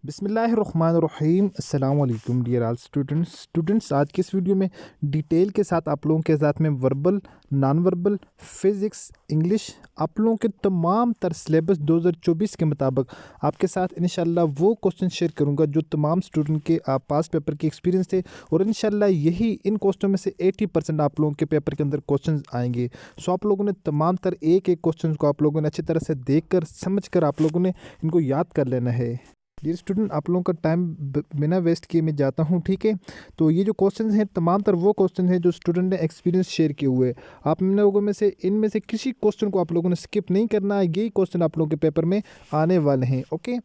बिस्मिल्लाहिर्रहमानिर्रहीम अस्सलाम वालेकुम डियर ऑल स्टूडेंट्स आज के इस वीडियो में डिटेल के साथ आप लोगों के साथ में verbal, non verbal, physics, English आप लोगों के तमाम तर सिलेबस 2024 के मुताबिक आपके साथ इंशाल्लाह वो क्वेश्चन शेयर करूंगा जो तमाम स्टूडेंट के पास पेपर के एक्सपीरियंस थे और इंशाल्लाह यही इन क्वेश्चन में से 80% आप लोगों के पेपर के अंदर क्वेश्चन आएंगे। सो आप लोगों ने तमाम तर एक एक क्वेश्चन को आप लोगों ने अच्छी तरह से देख कर समझ कर आप लोगों ने इनको याद कर लेना है। डियर स्टूडेंट आप लोगों का टाइम बिना वेस्ट किए मैं जाता हूँ, ठीक है। तो ये जो क्वेश्चंस हैं तमाम तर वो क्वेश्चन हैं जो स्टूडेंट ने एक्सपीरियंस शेयर किए हुए। आप इन लोगों में से इनमें से किसी क्वेश्चन को आप लोगों ने स्किप नहीं करना है, यही क्वेश्चन आप लोगों के पेपर में आने वाले हैं। ओके,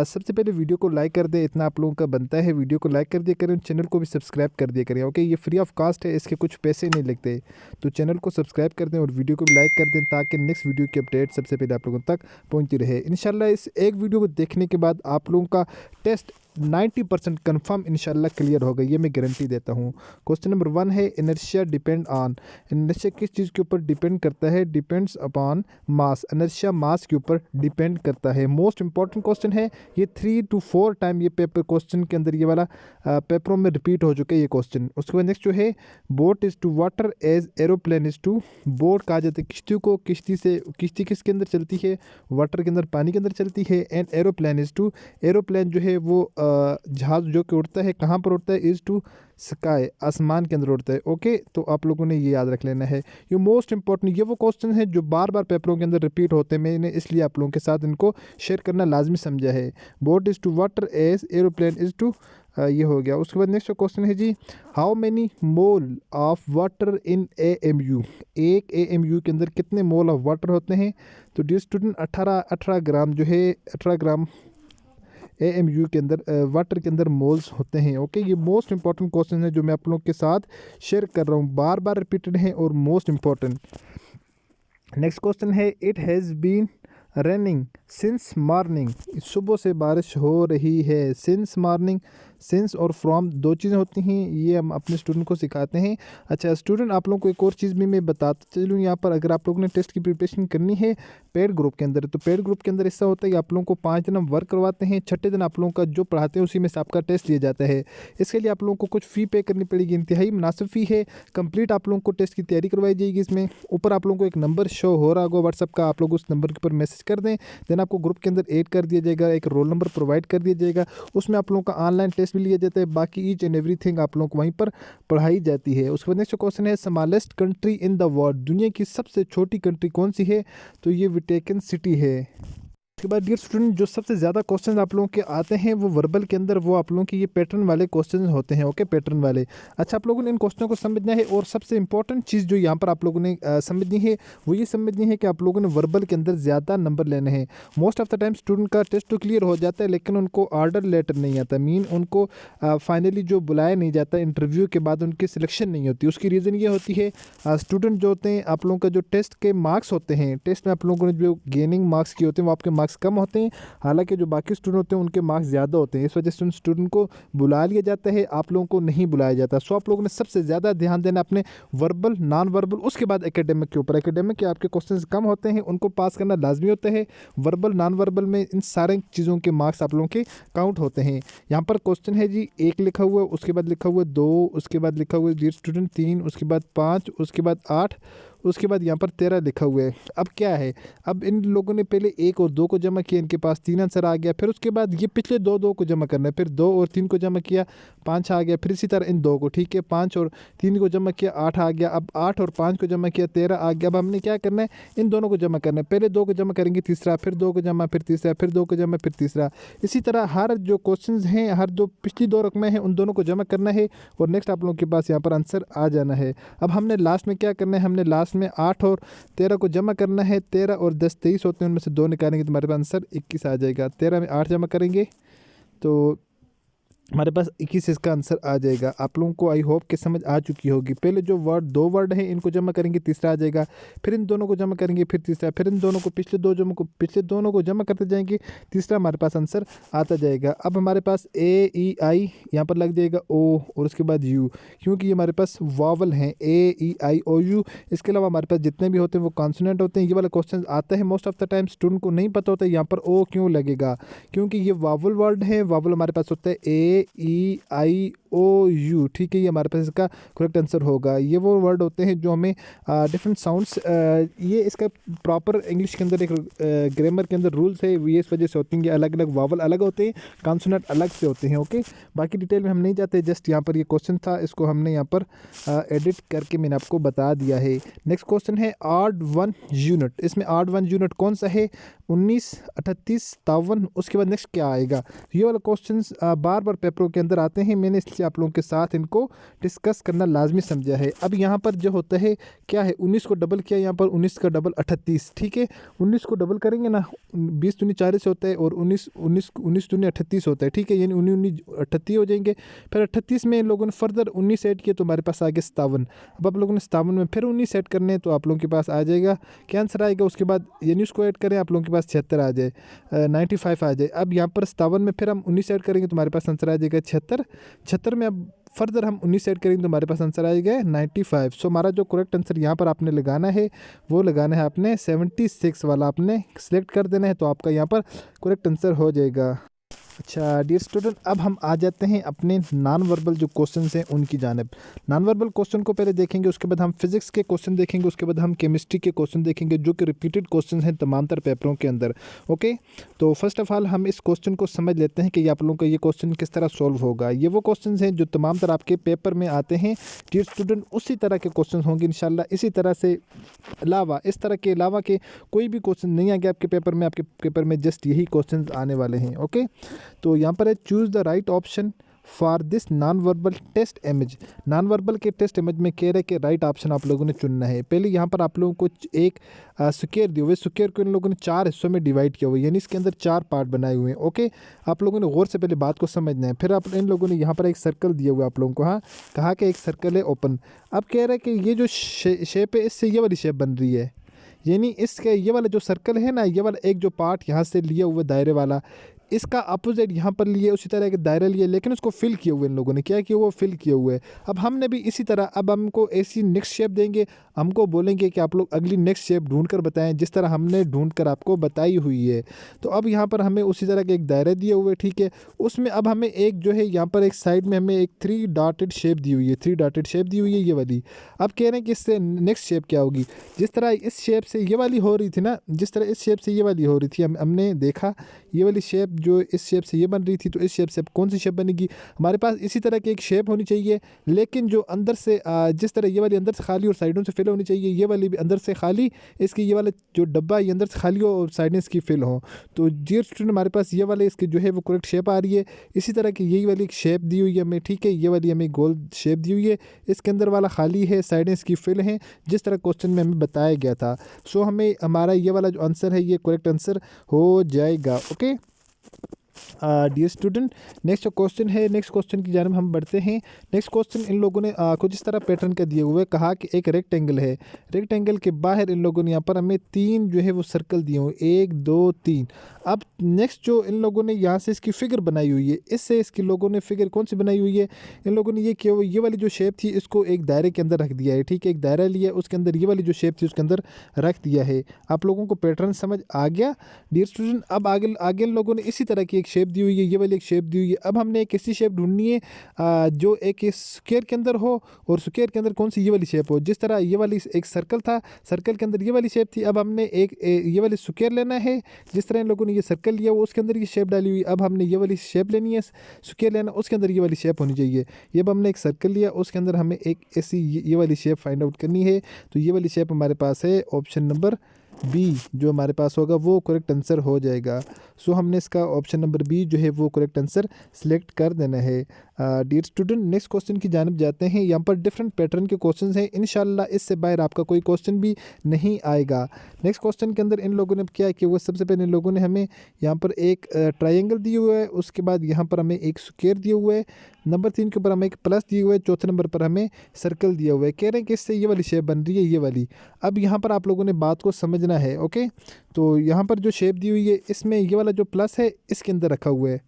सबसे पहले वीडियो को लाइक कर दें, इतना आप लोगों का बनता है। वीडियो को लाइक कर दिया करें, चैनल को भी सब्सक्राइब कर दिया करें। ओके, ये फ्री ऑफ कास्ट है, इसके कुछ पैसे नहीं लगते। तो चैनल को सब्सक्राइब कर दें और वीडियो को भी लाइक कर दें ताकि नेक्स्ट वीडियो की अपडेट सबसे पहले आप लोगों तक पहुँचती रहे। इंशाल्लाह इस एक वीडियो को देखने के बाद आप लोगों का टेस्ट 90% कन्फर्म इंशाल्लाह क्लियर होगा, ये मैं गारंटी देता हूँ। क्वेश्चन नंबर 1 है इनर्शिया डिपेंड ऑन। इनर्शिया किस चीज़ के ऊपर डिपेंड करता है? Depends upon mass. इनर्शिया मास के ऊपर डिपेंड करता है। मोस्ट इंपॉर्टेंट क्वेश्चन है ये, 3 to 4 टाइम ये पेपर क्वेश्चन के अंदर ये वाला पेपरों में रिपीट हो चुका है ये क्वेश्चन। उसके बाद नेक्स्ट जो है, boat is to water as aeroplane is to. Boat कहा जाता है किश्ती को, किश्ती से किश्ती किसके अंदर चलती है? वाटर के अंदर, पानी के अंदर चलती है। And aeroplane is to, aeroplane जो है वो जहाज़ जो कि उड़ता है कहाँ पर उड़ता है? इज़ टू स्काई, आसमान के अंदर उड़ता है। ओके, तो आप लोगों ने ये याद रख लेना है। ये मोस्ट इंपॉर्टेंट, ये वो क्वेश्चन है जो बार बार पेपरों के अंदर रिपीट होते हैं, मैंने इसलिए आप लोगों के साथ इनको शेयर करना लाजमी समझा है। Boat is to water as aeroplane is to, ये हो गया। उसके बाद नेक्स्ट क्वेश्चन है जी, how many mole of water in AMU। एक AMU के अंदर कितने मोल ऑफ वाटर होते हैं? तो डियर स्टूडेंट 18 ग्राम जो है, 18 ग्राम AMU के अंदर वाटर के अंदर मोल्स होते हैं। ओके, ये मोस्ट इंपॉर्टेंट क्वेश्चन है जो मैं आप लोगों के साथ शेयर कर रहा हूँ, बार बार रिपीटेड है और मोस्ट इंपॉर्टेंट। नेक्स्ट क्वेश्चन है, it has been running since morning. सुबह से बारिश हो रही है। सिंस मॉर्निंग, सिंस और फ्रॉम दो चीज़ें होती हैं, ये हम अपने स्टूडेंट को सिखाते हैं। अच्छा स्टूडेंट, आप लोगों को एक और चीज़ भी मैं बताता चलूँ यहाँ पर, अगर आप लोगों ने टेस्ट की प्रिपरेशन करनी है पेड ग्रुप के अंदर, तो पेड ग्रुप के अंदर ऐसा होता है कि आप लोगों को 5 दिन हम वर्क करवाते हैं, छठे दिन आप लोगों का जो पढ़ाते हैं उसी में से आपका टेस्ट लिया जाता है। इसके लिए आप लोगों को कुछ फ़ी पे करनी पड़ेगी, इंतहाई मुनासिब फ़ी है। कंप्लीट आप लोगों को टेस्ट की तैयारी करवाई जाएगी। इसमें ऊपर आप लोगों को एक नंबर शो हो रहा होगा व्हाट्सअप का, आप लोग उस नंबर के ऊपर मैसेज कर दें, देन आपको ग्रुप के अंदर ऐड कर दिया जाएगा, एक रोल नंबर प्रोवाइड कर दिया जाएगा। उसमें आप लोगों का ऑनलाइन टेस्ट भी लिया जाता है, बाकी ईच एंड एवरीथिंग आप लोगों को वहीं पर पढ़ाई जाती है। उसके बाद नेक्स्ट क्वेश्चन है, smallest country in the world. दुनिया की सबसे छोटी कंट्री कौन सी है? तो ये वेटिकन सिटी है। उसके बाद डियर स्टूडेंट, जो सबसे ज़्यादा क्वेश्चन आप लोगों के आते हैं वो वर्बल के अंदर, वो आप लोगों के ये पैटर्न वाले क्वेश्चन होते हैं। ओके, पैटर्न वाले। अच्छा, आप लोगों ने इन क्वेश्चनों को समझना है और सबसे इंपॉर्टेंट चीज़ जो यहाँ पर आप लोगों ने समझनी है वो ये समझनी है कि आप लोगों ने वर्बल के अंदर ज़्यादा नंबर लेने हैं। Most of the time student का टेस्ट तो क्लियर हो जाता है लेकिन उनको ऑर्डर लेटर नहीं आता, मीन उनको फाइनली जो बुलाया नहीं जाता, इंटरव्यू के बाद उनकी सिलेक्शन नहीं होती। उसकी रीज़न ये होती है, स्टूडेंट जो होते हैं आप लोगों का जो टेस्ट के मार्क्स होते हैं, टेस्ट में आप लोगों ने जो गेनिंग मार्क्स किए होते हैं वो आपके मार्क्स कम होते हैं, हालांकि जो बाकी स्टूडेंट होते हैं उनके मार्क्स ज़्यादा होते हैं। इस वजह से उन स्टूडेंट को बुला लिया जाता है, आप लोगों को नहीं बुलाया जाता। सो आप लोगों ने सबसे ज़्यादा ध्यान देना अपने वर्बल, नॉन वर्बल, उसके बाद एकेडमिक के ऊपर। एकेडमिक के आपके क्वेश्चंस कम होते हैं, उनको पास करना लाजमी होता है। वर्बल, नॉन वर्बल में इन सारे चीज़ों के मार्क्स आप लोगों के काउंट होते हैं। यहाँ पर क्वेश्चन है जी, 1 लिखा हुआ है, उसके बाद लिखा हुआ है 2, उसके बाद लिखा हुआ है डियर स्टूडेंट 3, उसके बाद 5, उसके बाद 8, उसके बाद यहाँ पर 13 लिखा हुआ है। अब क्या है, अब इन लोगों ने पहले 1 और 2 को जमा किया, इनके पास 3 आंसर आ गया। फिर उसके बाद ये पिछले 2 को जमा करना है, फिर 2 और 3 को जमा किया, 5 आ गया। फिर इसी तरह इन 2 को, ठीक है, 5 और 3 को जमा किया, 8 आ गया। अब 8 और 5 को जमा किया, 13 आ गया। अब हमने क्या करना है, इन दोनों को जमा करना है। पहले 2 को जमा करेंगे, तीसरा, फिर 2 को जमा, फिर तीसरा, फिर 2 को जमा, फिर तीसरा। इसी तरह हर जो क्वेश्चन हैं, हर जो पिछली 2 रकमें हैं उन दोनों को जमा करना है और नेक्स्ट आप लोगों के पास यहाँ पर आंसर आ जाना है। अब हमने लास्ट में क्या करना है, हमने लास्ट में 8 और 13 को जमा करना है। 13 और 10 23 होते हैं, उनमें से 2 निकालेंगे तो हमारे पास आंसर 21 आ जाएगा। 13 में 8 जमा करेंगे तो हमारे पास 21 इसका आंसर आ जाएगा। आप लोगों को आई होप कि समझ आ चुकी होगी। पहले जो दो वर्ड हैं इनको जमा करेंगे, तीसरा आ जाएगा, फिर इन दोनों को जमा करेंगे, फिर तीसरा, फिर इन दोनों को पिछले दोनों को जमा करते जाएंगे, तीसरा हमारे पास आंसर आता जाएगा। अब हमारे पास ए ई आई यहाँ पर लग जाएगा ओ और उसके बाद यू, क्योंकि ये हमारे पास वावल हैं ए ई आई ओ यू। इसके अलावा हमारे पास जितने भी होते हैं वो कॉन्सोनेंट होते हैं। ये वाला क्वेश्चन आता है most of the time, student को नहीं पता होता है यहाँ पर ओ क्यों लगेगा, क्योंकि ये वावल वर्ड है। वावल हमारे पास होता है ए ई आई ओ यू, ठीक है। ये हमारे पास इसका करेक्ट आंसर होगा। ये वो वर्ड होते हैं जो हमें डिफरेंट साउंड्स, ये इसका प्रॉपर इंग्लिश के अंदर एक ग्रामर के अंदर रूल्स है, ये इस वजह से होती हैं कि अलग अलग वावल अलग होते हैं, कॉन्सोनेंट अलग से होते हैं। ओके, बाकी डिटेल में हम नहीं जाते, जस्ट यहाँ पर ये क्वेश्चन था, इसको हमने यहाँ पर एडिट करके मैंने आपको बता दिया है। नेक्स्ट क्वेश्चन है ऑड वन यूनिट। इसमें ऑड वन यूनिट कौन सा है? 19, 38, 53। उसके बाद नेक्स्ट क्या आएगा? ये वाला क्वेश्चन बार बार पेपरों के अंदर आते हैं, मैंने इसलिए आप लोगों के साथ इनको डिस्कस करना लाजमी समझा है। अब यहाँ पर जो होता है क्या है, 19 को डबल किया, यहाँ पर 19 का डबल 38, ठीक है। 19 को डबल करेंगे ना, 20 दूनी 40 होता है और 19 दूनी 38 होता है, ठीक है। यानी 19 38 हो जाएंगे। फिर 38 में इन लोगों ने फर्दर 19 ऐड किए तो हमारे पास आ गया 57। अब आप लोगों ने 57 में फिर 19 ऐड करने हैं तो आप लोगों के पास आ जाएगा क्या आंसर आएगा। उसके बाद यानी उसको ऐड करें, आप लोगों के पास 76 आ जाए, 95 आ जाए। अब यहाँ पर 57 में फिर हम 19 ऐड करेंगे तो हमारे पास आंसर आ जाएगा 76। 76 में अब फर्दर हम 19 ऐड करेंगे तो हमारे पास आंसर आएगा 95। सो हमारा जो करेक्ट आंसर यहाँ पर आपने लगाना है वो लगाना है आपने 76 वाला आपने सेलेक्ट कर देना है, तो आपका यहाँ पर करेक्ट आंसर हो जाएगा। अच्छा डियर स्टूडेंट, अब हम आ जाते हैं अपने नॉन वर्बल जो क्वेश्चंस हैं उनकी जानिब। नॉन वर्बल क्वेश्चन को पहले देखेंगे, उसके बाद हम फिजिक्स के क्वेश्चन देखेंगे, उसके बाद हम केमिस्ट्री के क्वेश्चन देखेंगे जो कि रिपीटेड क्वेश्चन हैं तमाम तर पेपरों के अंदर। ओके, तो फर्स्ट ऑफ ऑल हम इस क्वेश्चन को समझ लेते हैं कि आप लोगों का ये क्वेश्चन किस तरह सॉल्व होगा। ये वो क्वेश्चन हैं जो तमाम तर आपके पेपर में आते हैं डियर स्टूडेंट, उसी तरह के क्वेश्चन होंगे इंशाल्लाह। इसी तरह से अलावा, इस तरह के अलावा के कोई भी क्वेश्चन नहीं आएंगे आपके पेपर में। आपके पेपर में जस्ट यही क्वेश्चन आने वाले हैं। ओके, तो यहाँ पर है choose the right option for this non verbal test image. Non verbal के टेस्ट इमेज में कह रहे कि राइट ऑप्शन आप लोगों ने चुनना है। पहले यहाँ पर आप लोगों को एक स्क्वायर दिए हुए, स्क्वायर को इन लोगों ने 4 हिस्सों में डिवाइड किया हुआ है, यानी इसके अंदर 4 पार्ट बनाए हुए हैं। ओके, आप लोगों ने गौर से पहले बात को समझना है। फिर आप इन लोगों ने यहाँ पर एक सर्कल दिया हुआ आप लोगों को, हाँ, कहा कि एक सर्कल है ओपन। अब कह रहे हैं कि ये जो शेप है इससे ये वाली शेप बन रही है, यानी इसके ये वाला जो सर्कल है ना, ये वाला एक जो पार्ट यहाँ से लिया हुआ दायरे वाला, इसका अपोजिट यहाँ पर लिए, उसी तरह के दायरा लिए, लेकिन उसको फिल किए हुए इन लोगों ने क्या किया हुआ, फिल किए हुए है। अब हमने भी इसी तरह, अब हमको ऐसी नेक्स्ट शेप देंगे, हमको बोलेंगे कि आप लोग अगली नेक्स्ट शेप ढूंढ कर बताएं जिस तरह हमने ढूंढ कर आपको बताई हुई है। तो अब यहाँ पर हमें उसी तरह के एक दायरा दिए हुए, ठीक है, उसमें अब हमें एक जो है यहाँ पर एक साइड में हमें एक 3 डॉटेड शेप दी हुई है, 3 डॉटेड शेप दी हुई है ये वाली। अब कह रहे हैं कि इससे नेक्स्ट शेप क्या होगी, जिस तरह इस शेप से ये वाली हो रही थी ना, जिस तरह इस शेप से ये वाली हो रही थी, हमने देखा ये वाली शेप जो इस शेप से ये बन रही थी, तो इस शेप से कौन सी शेप बनेगी, हमारे पास इसी तरह की एक शेप होनी चाहिए, लेकिन जो अंदर से जिस तरह ये वाली अंदर से खाली और साइडों से फिल होनी चाहिए, ये वाली भी अंदर से खाली, इसकी ये वाला जो डब्बा ये अंदर से खाली हो और साइडें इसकी फिल हो। तो डियर स्टूडेंट, हमारे पास ये वाले इसकी जो है वो करेक्ट शेप आ रही है। इसी तरह की यही वाली एक शेप दी हुई है हमें, ठीक है, ये वाली हमें गोल शेप दी हुई है, इसके अंदर वाला खाली है, साइडें इसकी फिल हैं, जिस तरह क्वेश्चन में हमें बताया गया था। सो हमें हमारा ये वाला जो आंसर है ये करेक्ट आंसर हो जाएगा। ओके डियर स्टूडेंट, नेक्स्ट जो क्वेश्चन है, नेक्स्ट क्वेश्चन की जानब हम बढ़ते हैं। नेक्स्ट क्वेश्चन इन लोगों ने कुछ इस तरह पैटर्न का दिए हुए, कहा कि एक रेक्टेंगल है, रेक्टेंगल के बाहर इन लोगों ने यहाँ पर हमें 3 जो है वो सर्कल दिए हुए, 1 2 3। अब नेक्स्ट जो इन लोगों ने यहाँ से इसकी फिगर बनाई हुई है, इससे इसकी लोगों ने फिगर कौन सी बनाई हुई है, इन लोगों ने ये किया हुआ, ये वाली जो शेप थी इसको एक दायरे के अंदर रख दिया है, ठीक है, एक दायरा लिया, उसके अंदर ये वाली जो शेप थी उसके अंदर रख दिया है। आप लोगों को पैटर्न समझ आ गया डियर स्टूडेंट। अब आगे आगे इन लोगों ने इसी तरह की एक शेप दी हुई है, ये वाली एक शेप दी हुई है। अब हमने एक ऐसी शेप ढूंढनी है जो एक स्क्वायर के अंदर हो, और स्क्वायर के अंदर कौन सी ये वाली शेप हो, जिस तरह ये वाली एक सर्कल था, सर्कल के अंदर ये वाली शेप थी। अब हमने एक ये वाली स्क्वायर लेना है, जिस तरह इन लोगों ने ये सर्कल लिया वो उसके अंदर ये शेप डाली हुई। अब हमने ये वाली शेप लेनी है, स्क्वायर लेना, उसके अंदर ये वाली शेप होनी चाहिए। ये अब हमने एक सर्कल लिया, उसके अंदर हमें एक ऐसी ये वाली शेप फाइंड आउट करनी है। तो ये वाली शेप हमारे पास है ऑप्शन नंबर बी जो हमारे पास होगा वो करेक्ट आंसर हो जाएगा। सो हमने इसका ऑप्शन नंबर बी जो है वो करेक्ट आंसर सिलेक्ट कर देना है। डियर स्टूडेंट, नेक्स्ट क्वेश्चन की जानिब जाते हैं। यहाँ पर डिफरेंट पैटर्न के क्वेश्चंस हैं, इंशाल्लाह इससे बाहर आपका कोई क्वेश्चन भी नहीं आएगा। नेक्स्ट क्वेश्चन के अंदर इन लोगों ने क्या किया, वो सबसे पहले इन लोगों ने हमें यहाँ पर एक ट्रायंगल दिया हुआ है, उसके बाद यहाँ पर हमें एक स्क्वायर दिया हुआ है, नंबर 3 के ऊपर हमें एक प्लस दिया हुआ है, चौथे नंबर पर हमें सर्कल दिया हुआ है। कह रहे हैं कि इससे ये वाली शेप बन रही है, ये वाली। अब यहाँ पर आप लोगों ने बात को समझना है, ओके। तो यहाँ पर जो शेप दी हुई है इसमें ये वाला जो प्लस है इसके अंदर रखा हुआ है,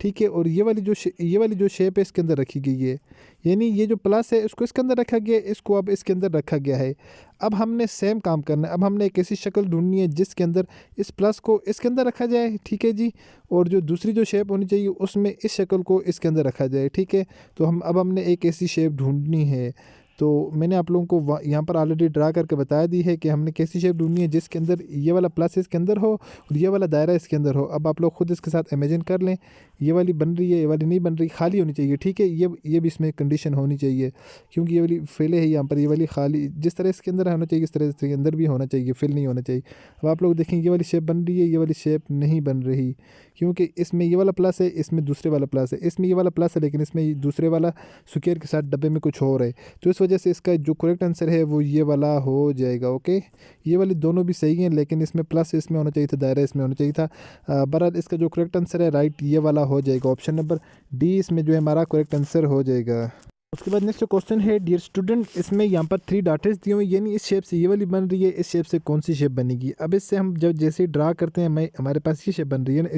ठीक है, और ये वाली जो शेप है इसके अंदर रखी गई है, यानी ये जो प्लस है इसको इसके अंदर रखा गया है, इसको अब इसके अंदर रखा गया है। अब हमने सेम काम करना है, अब हमने एक ऐसी शक्ल ढूंढनी है जिसके अंदर इस प्लस को इसके अंदर रखा जाए, ठीक है जी, और जो दूसरी जो शेप होनी चाहिए उसमें इस शक्ल को इसके अंदर रखा जाए, ठीक है। तो अब हमने एक ऐसी शेप ढूंढनी है। तो मैंने आप लोगों को यहाँ पर ऑलरेडी ड्रा करके बता दी है कि हमने कैसी शेप ढूंढनी है जिसके अंदर ये वाला प्लस इसके अंदर हो और ये वाला दायरा इसके अंदर हो। अब आप लोग खुद इसके साथ इमेजिन कर लें, ये वाली बन रही है, ये वाली नहीं बन रही, खाली होनी चाहिए, ठीक है। ये भी इसमें कंडीशन होनी चाहिए, क्योंकि ये वाली फेले है यहाँ पर, ये वाली खाली जिस तरह इसके अंदर होना चाहिए इस तरह इसके अंदर भी होना चाहिए, फिल नहीं होना चाहिए। अब आप लोग देखें ये वाली शेप बन रही है, ये वाली शेप नहीं बन रही, क्योंकि इसमें ये वाला प्लस है, इसमें दूसरे वाला प्लस है, इसमें ये वाला प्लस है लेकिन इसमें दूसरे वाला स्क्वायर के साथ डब्बे में कुछ और है। तो इस वजह से इसका जो करेक्ट आंसर है वो ये वाला हो जाएगा, ओके। ये वाली दोनों भी सही हैं लेकिन इसमें प्लस इसमें होना चाहिए था, दायरा इसमें होना चाहिए था। बहरहाल इसका जो करेक्ट आंसर है राइट ये वाला हो जाएगा, ऑप्शन नंबर डी इसमें जो है हमारा करेक्ट आंसर हो जाएगा। उसके बाद नेक्स्ट क्वेश्चन है, डियर स्टूडेंट, इसमें यहाँ पर 3 डाटेज दिए हुए, यानी इस शेप से ये वाली बन रही है, इस शेप से कौन सी शेप बनेगी। अब इससे हम जब जैसे ड्रा करते हैं हमारे पास ये शेप बन रही है ना,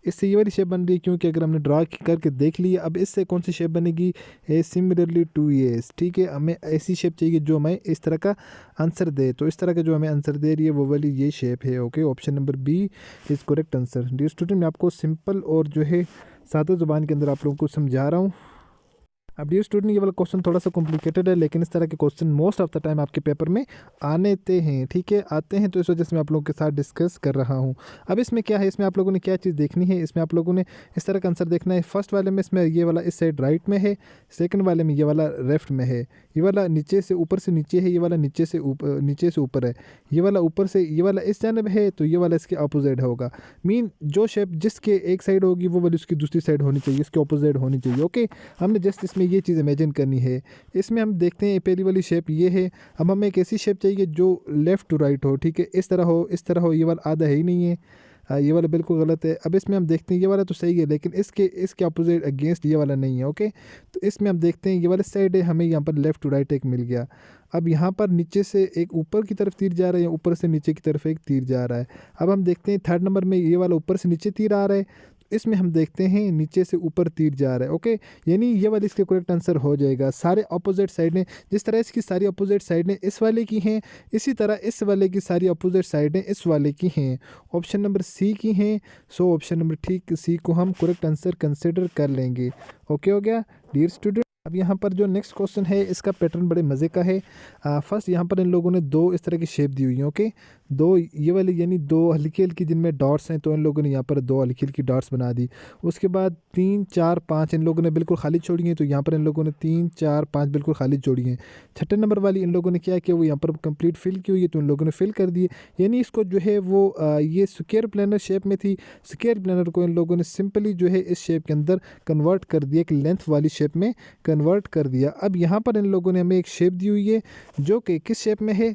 इससे ये वाली शेप बन रही है, क्योंकि अगर हमने ड्रा करके देख लिया। अब इससे कौन सी शेप बनेगी, ए सिमिलरली टू येस, ठीक है। हमें ऐसी शेप चाहिए जो हमें इस तरह का आंसर दे, तो इस तरह का जो हमें आंसर दे रही है वो वाली ये शेप है, okay. Option number B is correct answer. Dear student, मैं आपको सिंपल और जो है सादा ज़ुबान के अंदर आप लोगों को समझा रहा हूँ। अब डियर स्टूडेंट, ये वाला क्वेश्चन थोड़ा सा कॉम्प्लिकेटेड है, लेकिन इस तरह के question most of the time आपके पेपर में आते हैं, ठीक है, आते हैं। तो इस वजह से मैं आप लोगों के साथ डिस्कस कर रहा हूँ। अब इसमें क्या है, इसमें आप लोगों ने क्या चीज़ देखनी है, इसमें आप लोगों ने इस तरह का आंसर देखना है। फर्स्ट वाले में इसमें ये वाला इस साइड राइट में है, सेकंड वाले में ये वाला लेफ्ट में है, ये वाला नीचे से ऊपर से नीचे है, ये वाला नीचे से ऊपर है, ये वाला ऊपर से, ये वाला इस जानब है, तो ये वाला इसके अपोजिट होगा। मीन जो शेप जिसके एक साइड होगी वो वाली उसकी दूसरी साइड होनी चाहिए, इसके अपोजिट होनी चाहिए, ओके। हमने जस्ट इसमें ये चीज़ इमेजिन करनी है। इसमें हम देखते हैं पहली वाली शेप ये है। अब हमें एक ऐसी शेप चाहिए जो लेफ़्ट टू राइट हो, ठीक है, इस तरह हो, इस तरह हो। ये वाला आधा है ही नहीं है, ये वाला बिल्कुल गलत है। अब इसमें हम देखते हैं ये वाला तो सही है लेकिन इसके अपोजिट अगेंस्ट ये वाला नहीं है, ओके। तो इसमें हम देखते हैं ये वाला साइड है, हमें यहाँ पर लेफ़्ट टू राइट एक मिल गया। अब यहाँ पर नीचे से एक ऊपर की तरफ तीर जा रहा है, ऊपर से नीचे की तरफ एक तीर जा रहा है। अब हम देखते हैं थर्ड नंबर में ये वाला ऊपर से नीचे तीर आ रहा है, इसमें हम देखते हैं नीचे से ऊपर तीर जा रहा है, ओके। यानी ये वाली इसके करेक्ट आंसर हो जाएगा। सारे अपोजिट साइडें जिस तरह इसकी सारी अपोजिट साइडें इस वाले की हैं, इसी तरह इस वाले की सारी अपोजिट साइडें इस वाले की हैं, ऑप्शन नंबर सी की हैं। सो ऑप्शन नंबर ठीक सी को हम करेक्ट आंसर कंसिडर कर लेंगे, ओके हो गया डियर स्टूडेंट। अब यहाँ पर जो नेक्स्ट क्वेश्चन है इसका पैटर्न बड़े मज़े का है। फर्स्ट यहाँ पर इन लोगों ने 2 इस तरह की शेप दी हुई है, ओके। 2 ये वाली यानी 2 हल्की हल्की जिनमें डॉट्स हैं, तो इन लोगों ने यहाँ पर 2 हल्की हल्की डॉट्स बना दी। उसके बाद 3 4 5 इन लोगों ने बिल्कुल खाली छोड़ी हैं, तो यहाँ पर इन लोगों ने 3 4 5 बिल्कुल खाली छोड़ी हैं। छठे नंबर वाली इन लोगों ने क्या किया, वो यहाँ पर कंप्लीट फिल की हुई है, तो इन लोगों ने फिल कर दिए। यानी इसको जो है वो ये स्क्वायर प्लानर शेप में थी, स्क्वायर प्लानर को इन लोगों ने सिंपली जो है इस शेप के अंदर कन्वर्ट कर दिया, एक लेंथ वाली शेप में कन्वर्ट कर दिया। अब यहाँ पर इन लोगों ने हमें एक शेप दी हुई है जो कि किस शेप में है,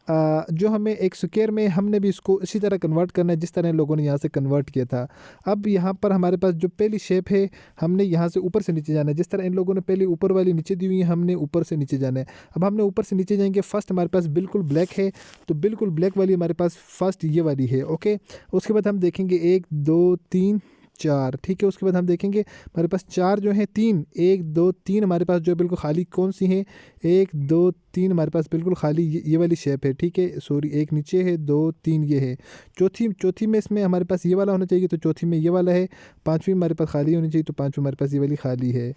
जो हमें एक स्क्वायर में, हमने भी इसको इसी तरह कन्वर्ट करना है जिस तरह इन लोगों ने यहाँ से कन्वर्ट किया था। अब यहाँ पर हमारे पास जो पहली शेप है, हमने यहाँ से ऊपर से नीचे जाना है, जिस तरह इन लोगों ने पहले ऊपर वाली नीचे दी हुई है, हमने ऊपर से नीचे जाना है। अब हमने ऊपर से नीचे जाएंगे, फर्स्ट हमारे पास बिल्कुल ब्लैक है, तो बिल्कुल ब्लैक वाली हमारे पास फर्स्ट ये वाली है, ओके। उसके बाद हम देखेंगे 1 2 3 4, ठीक है। उसके बाद हम देखेंगे हमारे पास 4 जो है 3 1 2 3 हमारे पास जो है बिल्कुल खाली कौन सी है, 1 2 3 हमारे पास बिल्कुल खाली ये वाली शेप है, ठीक है। सॉरी, एक नीचे है, 2 3 ये है। चौथी में इसमें हमारे पास ये वाला होना चाहिए, तो चौथी में ये वाला है। पाँचवीं हमारे पास खाली होनी चाहिए, तो पाँचवीं हमारे पास ये वाली खाली है,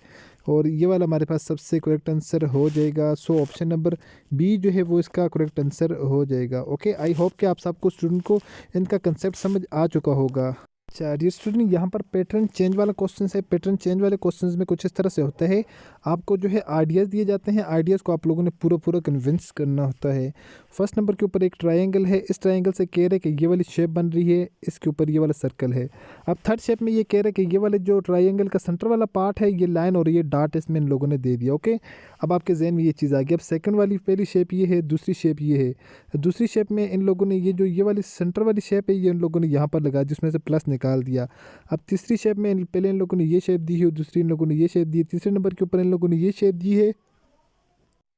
और ये वाला हमारे पास सबसे करेक्ट आंसर हो जाएगा। सो ऑप्शन नंबर बी जो है वो इसका करेक्ट आंसर हो जाएगा, ओके। आई होप कि आप सबको स्टूडेंट को इनका कंसेप्ट समझ आ चुका होगा। अच्छा डियर स्टूडेंट, यहाँ पर पैटर्न चेंज वाला क्वेश्चन है। पैटर्न चेंज वाले क्वेश्चंस में कुछ इस तरह से होता है, आपको जो है आइडियाज़ दिए जाते हैं, आइडियाज़ को आप लोगों ने पूरा कन्विंस करना होता है। फर्स्ट नंबर के ऊपर एक ट्रायंगल है, इस ट्रायंगल से कह रहे हैं कि ये वाली शेप बन रही है, इसके ऊपर ये वाला सर्कल है। अब थर्ड शेप में ये कह रहे हैं कि ये वाले जो ट्रायंगल का सेंटर वाला पार्ट है ये लाइन और ये डॉट इसमें इन लोगों ने दे दिया। ओके, अब आपके जहन में ये चीज़ आ गई। अब सेकंड वाली पहली शेप ये है, दूसरी शेप ये है। दूसरी शेप में इन लोगों ने ये वाली सेंटर वाली शेप है ये इन लोगों ने यहाँ पर लगा जिसमें से प्लस निकाल दिया। अब तीसरी शेप में पहले इन लोगों ने ये शेप दी है, दूसरी इन लोगों ने ये शेप दी है, तीसरे नंबर के ऊपर इन लोगों ने ये शेप दी है।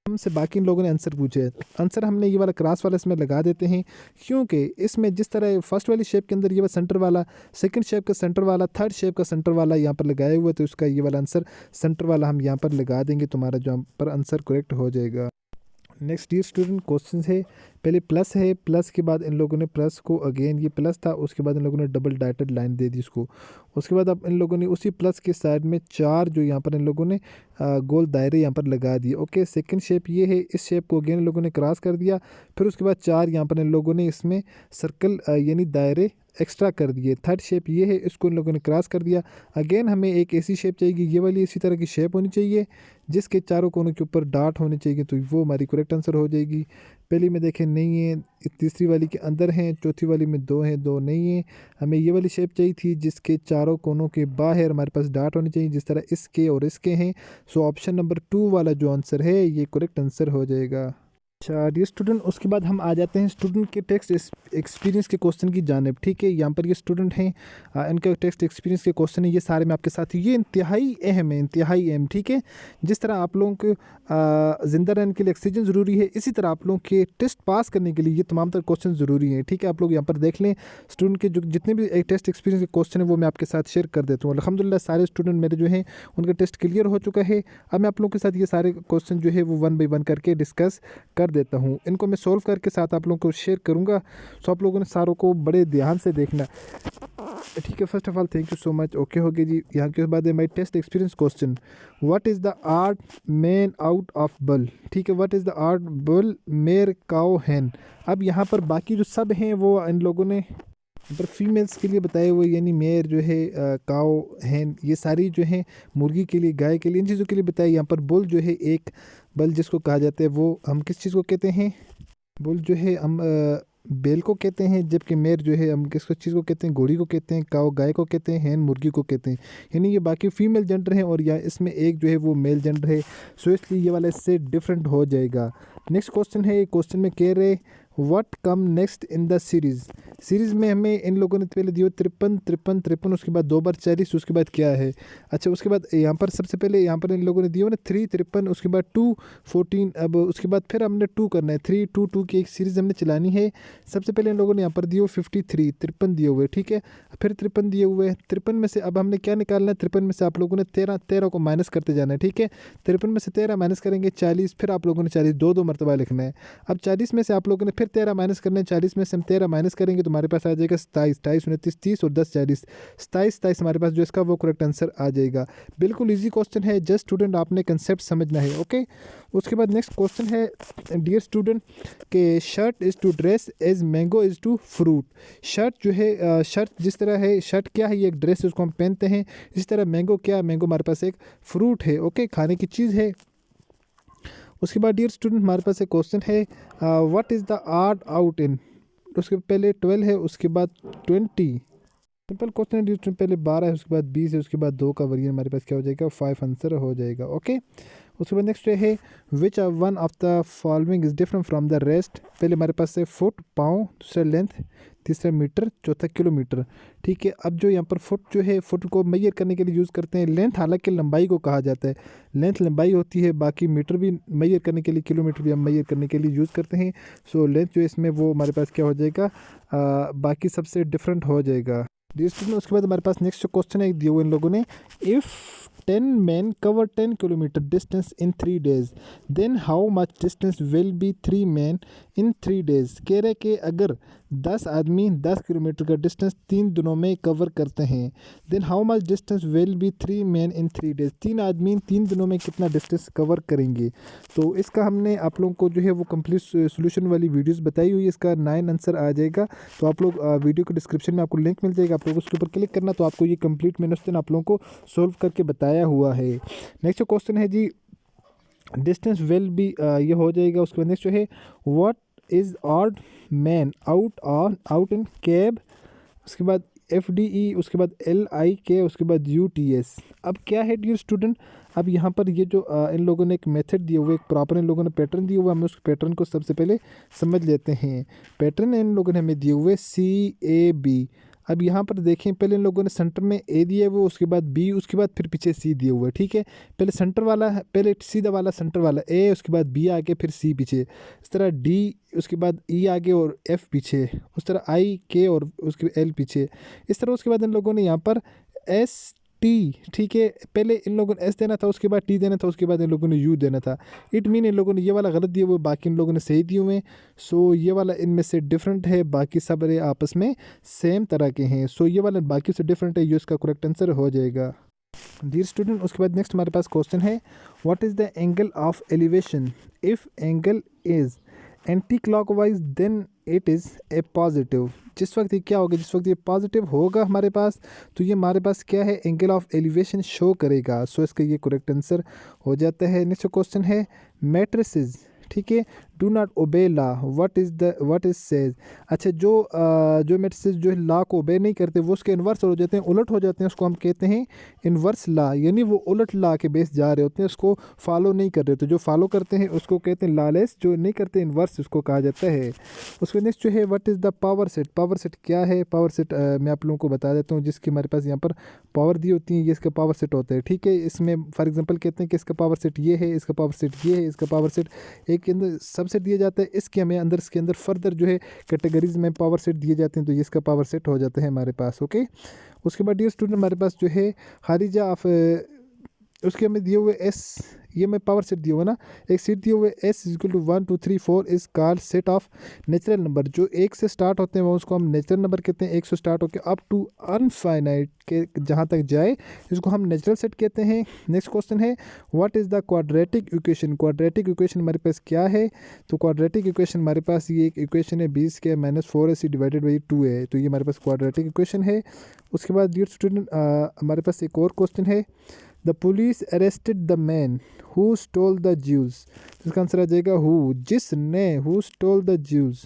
हमसे बाकी इन लोगों ने आंसर पूछे है, आंसर हमने ये वाला क्रॉस वाला इसमें लगा देते हैं, क्योंकि इसमें जिस तरह फर्स्ट वाली शेप के अंदर ये वाला सेंटर वाला, सेकंड शेप का सेंटर वाला, थर्ड शेप का सेंटर वाला यहाँ पर लगाए हुए, तो इसका ये वाला आंसर सेंटर वाला हम यहाँ पर लगा देंगे, तुम्हारा जो यहाँ पर आंसर करेक्ट हो जाएगा। नेक्स्ट डियर स्टूडेंट क्वेश्चन है, पहले प्लस है, प्लस के बाद इन लोगों ने प्लस को अगेन ये प्लस था, उसके बाद इन लोगों ने डबल डाइटेड लाइन दे दी इसको। उसके बाद अब इन लोगों ने उसी प्लस के साइड में चार जो यहाँ पर इन लोगों ने गोल दायरे यहाँ पर लगा दिए। ओके, सेकंड शेप ये है, इस शेप को अगेन इन लोगों ने क्रॉस कर दिया, फिर उसके बाद चार यहाँ पर इन लोगों ने इसमें सर्कल यानी दायरे एक्स्ट्रा कर दिए। थर्ड शेप ये है, इसको इन लोगों ने क्रॉस कर दिया। अगेन हमें एक ऐसी शेप चाहिए, ये वाली इसी तरह की शेप होनी चाहिए जिसके चारों कोनों के ऊपर डॉट होने चाहिए, तो वो हमारी करेक्ट आंसर हो जाएगी। पहली में देखें नहीं है, तीसरी वाली के अंदर हैं, चौथी वाली में दो हैं, दो नहीं है। हमें ये वाली शेप चाहिए थी जिसके चारों कोनों के बाहर हमारे पास डॉट होने चाहिए जिस तरह इसके और इसके हैं। सो ऑप्शन नंबर 2 वाला जो आंसर है ये करेक्ट आंसर हो जाएगा। अच्छा डियर स्टूडेंट, उसके बाद हम आ जाते हैं स्टूडेंट के टेक्स्ट एक्सपीरियंस के क्वेश्चन की जानिब। ठीक है, यहाँ पर ये स्टूडेंट हैं, इनके टेक्स्ट एक्सपीरियंस के क्वेश्चन है ये सारे मैं आपके साथ, ये इंतहाई अहम है, इंतहाई अहम। ठीक है, जिस तरह आप लोगों को ज़िंदा रहने के लिए ऑक्सीजन ज़रूरी है, इसी तरह आप लोगों के टेस्ट पास करने के लिए ये तमाम तर क्वेश्चन ज़रूरी हैं। ठीक है, आप लोग यहाँ पर देख लें स्टूडेंट के जो जितने भी टेस्ट एक्सपीरियंस के क्वेश्चन है वो मैं आपके साथ शेयर कर देता हूँ। अल्हम्दुलिल्लाह सारे स्टूडेंट मेरे जो हैं उनका टेस्ट क्लियर हो चुका है। अब मैं आप लोगों के साथ ये सारे क्वेश्चन जो है वो 1 बाई 1 करके डिस्कस कर देता हूँ। इनको मैं सॉल्व करके साथ आप लोगों को शेयर करूँगा, सो आप लोगों ने सारों को बड़े ध्यान से देखना। ठीक है, first of all thank you so much. Okay हो गया जी। यहाँ के बाद है my test experience question, what is the art man out of bull. ठीक है, what is the art bull mare cow hen. अब यहाँ पर बाकी जो सब हैं वो इन लोगों ने पर फीमेल्स के लिए बताए हुए, यानी मेयर जो है काउ हैन ये सारी जो हैं मुर्गी के लिए, गाय के लिए, इन चीज़ों के लिए बताया। यहाँ पर बुल जो है एक बल जिसको कहा जाता है वो हम किस चीज़ को कहते हैं, बुल जो है हम बेल को कहते हैं, जबकि मेयर जो है हम किस चीज़ को कहते हैं, घोड़ी को कहते हैं, काऊ गाय को कहते हैं, हैन मुर्गी को कहते हैं। यानी ये बाकी फीमेल जेंडर हैं और या इसमें एक जो है वो मेल जेंडर है, सो इसलिए ये वाला इससे डिफरेंट हो जाएगा। नेक्स्ट क्वेश्चन है, क्वेश्चन में कह रहे what come next in the series में हमें इन लोगों ने पहले दिया 53 53 53, उसके बाद 2 बार 40, उसके बाद क्या है। अच्छा, उसके बाद यहाँ पर सबसे पहले यहाँ पर इन लोगों ने दिया ना 3 53, उसके बाद 2 14, अब उसके बाद फिर हमने 2 करना है, 3 2 2 की एक सीरीज़ हमने चलानी है। सबसे पहले इन लोगों ने यहाँ पर दिए 53 53 दिए हुए, ठीक है, फिर 53 दिए हुए, 53 में से अब हमने क्या निकालना है, 53 में से आप लोगों ने 13 को माइनस करते जाना है। ठीक है, 53 में से 13 माइनस करेंगे 40, फिर आप लोगों ने 40 दो मरतबा लिखना है। अब 40 में से आप लोगों ने फिर 13 माइनस करना है, 40 में से हम 13 माइनस करेंगे तो हमारे पास आ जाएगा 27, 28 29 30 और 10 40, 27 हमारे पास जो इसका वो करेक्ट आंसर आ जाएगा। बिल्कुल इजी क्वेश्चन है, जस्ट स्टूडेंट आपने कंसेप्ट समझना है। ओके, उसके बाद नेक्स्ट क्वेश्चन है डियर स्टूडेंट के shirt is to dress as mango is to fruit. Shirt जो है शर्ट जिस तरह है, शर्ट क्या है, ये एक ड्रेस उसको हम पहनते हैं, इस तरह मैंगो क्या है, मैंगो हमारे पास एक फ्रूट है। ओके, खाने की चीज़ है। उसके बाद डियर स्टूडेंट हमारे पास एक क्वेश्चन है what is the art out in. उसके पहले 12 है, उसके बाद 20। सिंपल क्वेश्चन है डियर स्टूडेंट, पहले 12 है, उसके बाद 20 है, उसके बाद 2 का वेरिएंट हमारे पास क्या हो जाएगा, 5 आंसर हो जाएगा। ओके, उसके बाद नेक्स्ट है which one of the following is different from the rest. पहले हमारे पास है फुट पाँव, दूसरा लेंथ, तीसरा मीटर, चौथा किलोमीटर। ठीक है, अब जो यहाँ पर फुट जो है, फुट को मेजर करने के लिए यूज़ करते हैं। लेंथ हालांकि लंबाई को कहा जाता है, लेंथ लंबाई होती है, बाकी मीटर भी मेजर करने के लिए, किलोमीटर भी हम मेजर करने के लिए यूज़ करते हैं। सो लेंथ जो इसमें वो हमारे पास क्या हो जाएगा, बाकी सबसे डिफरेंट हो जाएगा। उसके बाद हमारे पास नेक्स्ट क्वेश्चन है दिए हुए इन लोगों ने, if 10 men cover 10 kilometer distance in 3 days, then how much distance will be 3 men in 3 days। कह रहे कि अगर 10 आदमी 10 किलोमीटर का डिस्टेंस 3 दिनों में कवर करते हैं, then how much distance will be 3 men in 3 days। 3 आदमी 3 दिनों में कितना डिस्टेंस कवर करेंगे। तो इसका हमने आप लोगों को जो है वो कंप्लीट सोल्यूशन वाली वीडियोस बताई हुई है, इसका 9 आंसर आ जाएगा। तो आप लोग वीडियो के डिस्क्रिप्शन में आपको लिंक मिल जाएगा, आप लोग उसके ऊपर क्लिक करना, तो आपको ये कंप्लीट मैंने उस दिन आप लोगों को सोल्व करके बताया हुआ है। नेक्स्ट क्वेश्चन है जी डिस्टेंस विल बी ये हो जाएगा। उसके बाद नेक्स्ट जो है what is odd man out in cab, उसके बाद FDE, उसके बाद LIK, उसके बाद UTS। अब क्या है डियर स्टूडेंट, अब यहाँ पर ये जो इन लोगों ने एक मेथड दिया हुआ है, एक प्रॉपर इन लोगों ने पैटर्न दिया हुआ है, हमें उस पैटर्न को सबसे पहले समझ लेते हैं। पैटर्न इन लोगों ने हमें दिए हुए CAB। अब यहाँ पर देखें, पहले इन लोगों ने सेंटर में A दिया हुआ, उसके बाद B, उसके बाद फिर पीछे C दिया हुआ है, ठीक है। पहले सेंटर वाला, पहले सीधा वाला सेंटर वाला A, उसके बाद B आगे, फिर C पीछे, इस तरह D, उसके बाद E आगे और F पीछे, उस तरह I K और उसके L पीछे, इस तरह। उसके बाद इन लोगों ने यहाँ पर S T, ठीक है, पहले इन लोगों ने S देना था, उसके बाद T देना था, उसके बाद इन लोगों ने U देना था। इट मीन इन लोगों ने ये वाला गलत दिया हुआ, बाकी इन लोगों ने सही दिए हुए हैं। सो ये वाला इनमें से डिफरेंट है, बाकी सब आपस में सेम तरह के हैं। सो ये वाला बाकी से डिफरेंट है, ये उसका करेक्ट आंसर हो जाएगा डियर स्टूडेंट। उसके बाद नेक्स्ट हमारे पास क्वेश्चन है, what is the angle of elevation if angle is anti clockwise then it is a positive. जिस वक्त ये क्या होगा, जिस वक्त ये पॉजिटिव होगा हमारे पास, तो ये हमारे पास क्या है, एंगल ऑफ एलिवेशन शो करेगा। सो इसका ये करेक्ट आंसर हो जाता है। नेक्स्ट क्वेश्चन है, मैट्रिसेस, ठीक है, do not obey law, what is says. अच्छा, जो मैट्रिसेस जो लॉ को ओबे नहीं करते, वो उसके इन्वर्स हो जाते हैं, उलट हो जाते हैं, उसको हम कहते हैं इन्वर्स लॉ, यानी वो उलट लॉ के बेस जा रहे होते हैं, उसको फॉलो नहीं कर रहे। तो जो फॉलो करते हैं उसको कहते हैं लॉलेस, जो नहीं करते इन्वर्स उसको कहा जाता है। उसके नेक्स्ट जो है, what is the power set. Power set क्या है, पावर सेट मैं आप लोगों को बता देता हूँ, जिसकी हमारे पास यहाँ पर पावर दी होती है, ये इसका पावर सेट होता है, ठीक है। इसमें फॉर एग्जांपल कहते हैं कि इसका पावर सेट ये है, इसका पावर सेट ये है, इसका पावर सेट एक के अंदर सबसेट दिया जाता है, इसके हमें अंदर इसके अंदर फर्दर जो है कैटेगरीज में पावर सेट दिए जाते हैं, तो ये इसका पावर सेट हो जाता है हमारे पास, ओके। उसके बाद डियर स्टूडेंट हमारे पास जो है खारिजा ऑफ, उसके हमें दिए हुए S, ये मैं पावर सेट दिया हुआ ना, एक सेट दिए हुए S equal to 1 2 3 4 is called set of natural number. जो एक से स्टार्ट होते हैं वो उसको हम नेचुरल नंबर कहते हैं, एक से स्टार्ट होकर अप टू अनफाइनाइट के जहाँ तक जाए इसको हम नेचुरल सेट कहते हैं। नेक्स्ट क्वेश्चन है, what is the quadratic equation. Quadratic equation हमारे पास क्या है, तो क्वाड्रेटिक इक्वेशन हमारे पास ये एक इक्वेशन है 20 माइनस 4ac डिवाइडेड बाई 2 है, तो ये हमारे पास क्वाड्रेटिक इक्वेशन है। उसके बाद डियर स्टूडेंट हमारे पास एक और क्वेश्चन है, the police arrested the man who stole the Jews. इसका आंसर आ जाएगा हु, जिसने, who stole the Jews.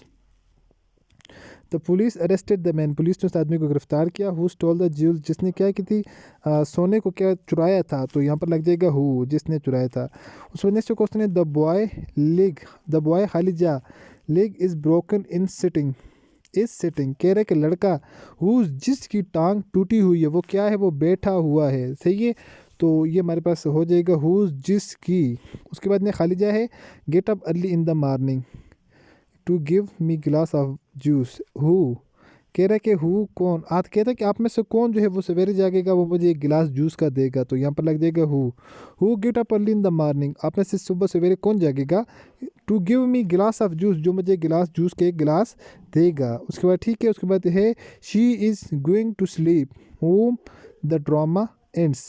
The police arrested the man, police ने उस आदमी को गिरफ्तार किया। हु स्टोल द ज्यूज, जिसने क्या की थी, सोने को क्या चुराया था, तो यहाँ पर लग जाएगा हु, जिसने चुराया था। उसमें नेक्स्ट क्वेश्चन है, the boy leg, the boy खालिजा leg is broken in sitting, इस सिटिंग, कह रहे कि लड़का हु, जिसकी टांग टूटी हुई है, वो क्या है, वो बैठा हुआ है, सही है। तो ये हमारे पास हो जाएगा हु, जिसकी। उसके बाद में खालिजा है, get up early in the morning to give me glass of juice. Who कह रहा है कि हु कौन, आज कहता है कि आप में से कौन जो है वो सवेरे जागेगा, वो मुझे एक गिलास जूस का देगा, तो यहाँ पर लग जाएगा who get up early in the morning, आप में से सुबह सवेरे कौन जागेगा, to give me glass of juice, जो मुझे गिलास जूस के एक गिलास देगा। उसके बाद ठीक है, उसके बाद है she is going to sleep home the drama ends,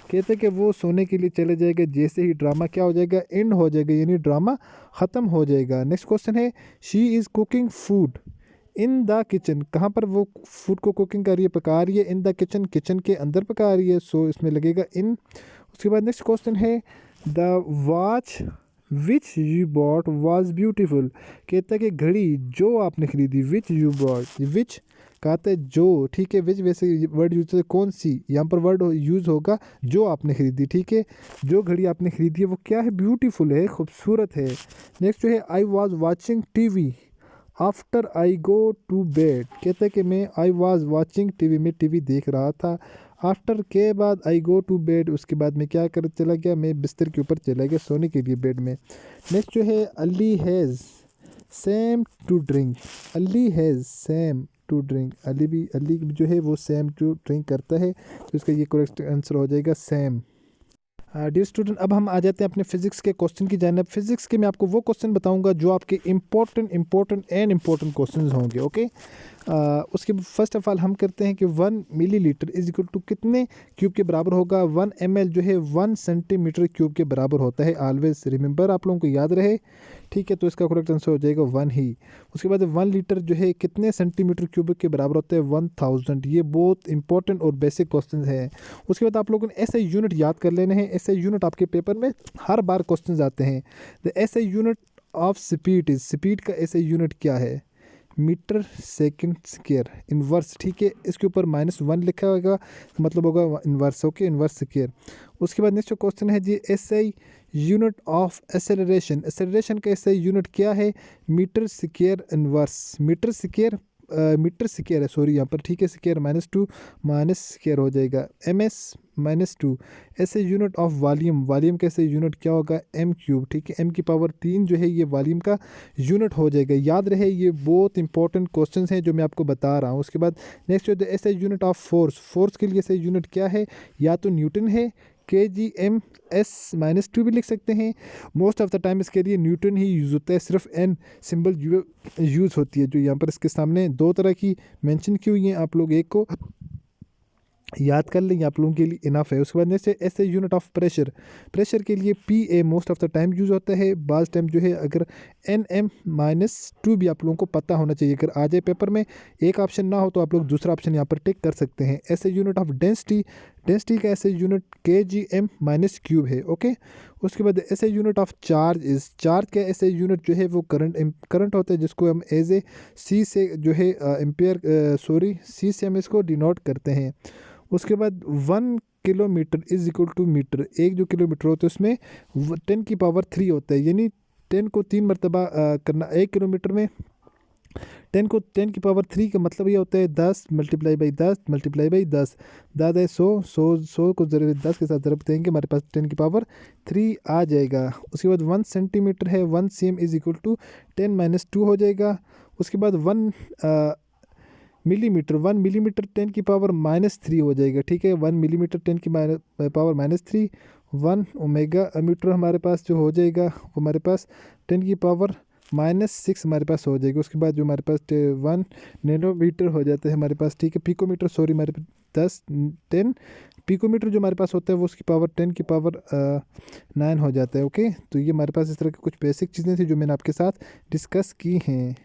कहते हैं कि वो सोने के लिए चले जाएगा जैसे ही ड्रामा क्या हो जाएगा, एंड हो जाएगा, यानी ड्रामा ख़त्म हो जाएगा। नेक्स्ट क्वेश्चन है, she is cooking food in the kitchen, कहाँ पर वो फूड को कुकिंग कर रही है, पका रही है, इन द किचन, किचन के अंदर पका रही है, सो इसमें लगेगा इन। उसके बाद नेक्स्ट क्वेश्चन है, the watch which you bought was beautiful, कहता है कि घड़ी जो आपने खरीदी, विच यू बॉट, विच कहता है जो, ठीक है, विच वैसे वर्ड यूज है कौन सी, यहाँ पर वर्ड यूज़ होगा जो आपने खरीदी, ठीक है, जो घड़ी आपने खरीदी है वो क्या है, ब्यूटीफुल है, खूबसूरत है। नेक्स्ट जो है, I was watching TV after I go to bed, कहते हैं कि मैं आई वॉज वॉचिंग TV, में TV देख रहा था, आफ्टर के बाद आई गो टू बेड, उसके बाद मैं क्या कर चला गया, मैं बिस्तर के ऊपर चला गया सोने के लिए बेड में। नेक्स्ट जो है, Ali has same to drink, Ali has same to drink, Ali जो है वो सेम टू ड्रिंक करता है, तो इसका ये करेक्ट आंसर हो जाएगा सेम। डियर स्टूडेंट, अब हम आ जाते हैं अपने फिजिक्स के क्वेश्चन की जानिब। फिजिक्स के मैं आपको वो क्वेश्चन बताऊंगा जो आपके इम्पोर्टेंट क्वेश्चन होंगे, ओके। उसके फर्स्ट ऑफ ऑल हम करते हैं कि 1 मिलीलीटर इज इक्वल टू कितने क्यूब के बराबर होगा, 1 ml जो है 1 सेंटीमीटर क्यूब के बराबर होता है, ऑलवेज रिमेंबर, आप लोगों को याद रहे, ठीक है। तो इसका करेक्ट आंसर हो जाएगा 1 ही। उसके बाद 1 लीटर जो है कितने सेंटीमीटर क्यूब के बराबर होता है, 1000। ये बहुत इंपॉर्टेंट और बेसिक क्वेश्चन हैं। उसके बाद आप लोगों ने SI यूनिट याद कर लेने हैं, SI यूनिट आपके पेपर में हर बार क्वेश्चन आते हैं। The SI unit of speed is, speed का ऐसा यूनिट क्या है, मीटर सेकंड स्क्वायर इन्वर्स, ठीक है। इसके ऊपर -1 लिखा होगा, मतलब होगा इन्वर्स, ओके, इन्वर्स स्क्वायर। उसके बाद नेक्स्ट क्वेश्चन है जी, SI unit of acceleration, acceleration का एसआई यूनिट क्या है, metre square inverse, metre square है, सॉरी यहाँ पर, ठीक है, स्क्वायर -2 माइनस स्क्वायर हो जाएगा, MS -2। ऐसे यूनिट ऑफ वॉल्यूम, वॉल्यूम का ऐसे यूनिट क्या होगा, m³, ठीक है, m की पावर 3 जो है ये वॉल्यूम का यूनिट हो जाएगा। याद रहे ये बहुत इंपॉर्टेंट क्वेश्चन हैं जो मैं आपको बता रहा हूँ। उसके बाद नेक्स्ट है ऐसे यूनिट ऑफ फोर्स, फोर्स के लिए ऐसे यूनिट क्या है, या तो न्यूटन है, kgm/2 भी लिख सकते हैं। मोस्ट ऑफ द टाइम इसके लिए न्यूटन ही यूज़ होता है, सिर्फ n सिंबल यूज़ होती है, जो यहाँ पर इसके सामने दो तरह की मेंशन की हुई हैं, आप लोग एक को याद कर लें, आप लोगों के लिए इनफ है। उसके बाद नेक्स्ट ऐसे यूनिट ऑफ प्रेशर, प्रेशर के लिए PA most of the time use होता है, बाज़ टाइम जो है अगर NM-2 भी आप लोगों को पता होना चाहिए। अगर आ जाए पेपर में एक ऑप्शन ना हो तो आप लोग दूसरा ऑप्शन यहाँ पर टिक कर सकते हैं। ऐसे यूनिट ऑफ डेंसिटी, डेंसिटी का ऐसे यूनिट kgm-3 है, ओके। उसके बाद ऐसे यूनिट ऑफ चार्ज इस, चार्ज का ऐसे यूनिट जो है वो करंट होता है, जिसको हम एज ए सी से जो है एम्पेयर, सॉरी सी से हम इसको डिनोट करते हैं। उसके बाद 1 kilometre is equal to metre, एक जो किलोमीटर होता है उसमें 10 की पावर 3 होता है, यानी 10 को 3 मरतबा करना, 1 किलोमीटर में 10 की पावर 3 का मतलब ये होता है 10 मल्टीप्लाई बाई 10 मल्टीप्लाई बाई 10, 10 है 100 को ज़रूर 10 के साथ ज़रूर देंगे, हमारे पास 10 की पावर 3 आ जाएगा। उसके बाद 1 सेंटीमीटर है, 1 cm इज इक्वल टू 10-2 हो जाएगा। उसके बाद 1 मिलीमीटर, 1 मिलीमीटर 10 की पावर -3 हो जाएगा, ठीक है, 1 मिलीमीटर 10 की पावर -3। 1 ओमेगा मीटर हमारे पास जो हो जाएगा वो हमारे पास 10 की पावर -6 हमारे पास हो जाएगा। उसके बाद जो हमारे पास 1 नैनोमीटर हो जाता है हमारे पास, ठीक है, पिकोमीटर, सॉरी हमारे पास 10 पिकोमीटर जो हमारे पास होता है वो उसकी पावर 10 की पावर 9 हो जाता है, ओके। तो ये हमारे पास इस तरह की कुछ बेसिक चीज़ें थी जो मैंने आपके साथ डिस्कस की हैं।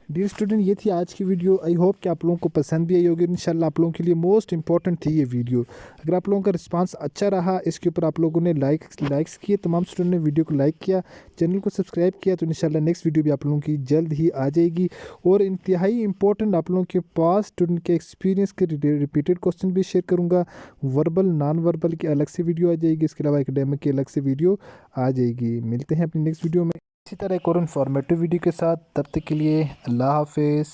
डियर स्टूडेंट, ये थी आज की वीडियो। आई होप कि आप लोगों को पसंद भी आई होगी। इंशाल्लाह आप लोगों के लिए मोस्ट इंपॉर्टेंट थी ये वीडियो। अगर आप लोगों का रिस्पांस अच्छा रहा, इसके ऊपर आप लोगों ने लाइक्स किए, तमाम स्टूडेंट ने वीडियो को लाइक किया, चैनल को सब्सक्राइब किया, तो इंशाल्लाह नेक्स्ट वीडियो भी आप लोगों की जल्द ही आ जाएगी। और इंतहाई इंपॉर्टेंट आप लोगों के पास स्टूडेंट के एक्सपीरियंस के रिपीटेड क्वेश्चन भी शेयर करूँगा। वर्बल नॉन वर्बल की अलग से वीडियो आ जाएगी, इसके अलावा एकेडमिक की अलग से वीडियो आ जाएगी। मिलते हैं अपनी नेक्स्ट वीडियो में इसी तरह एक और इन्फॉर्मेटिव वीडियो के साथ। तब तक के लिए अल्लाह हाफिज़।